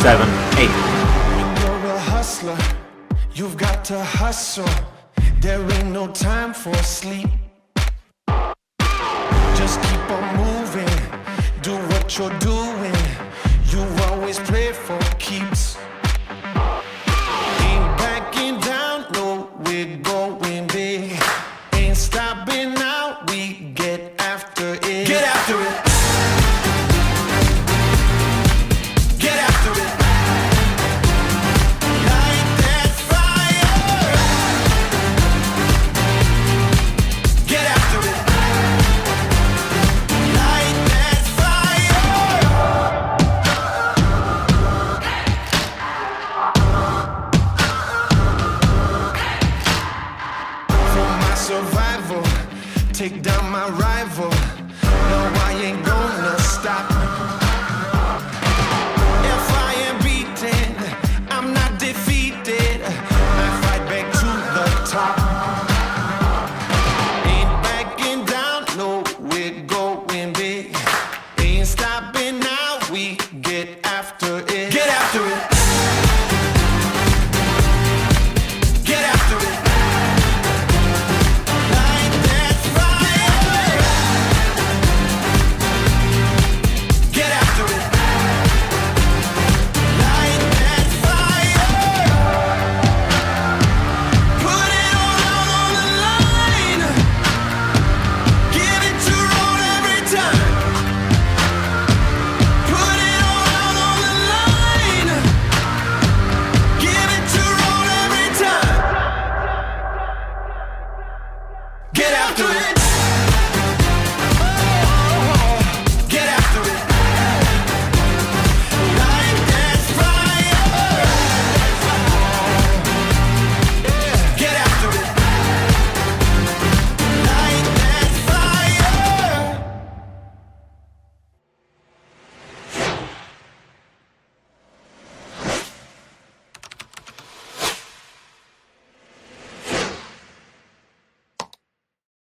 7, 8. You're a hustler, you've got to hustle. There ain't no time for sleep. Just keep on moving, do what you're doing. You always play for keeps. Ain't backing down, no, we're going big. Ain't stopping now, we get after it. Get after it. Get after it. Light that fire. Get after it. Light that fire. For my survival, take down my rival.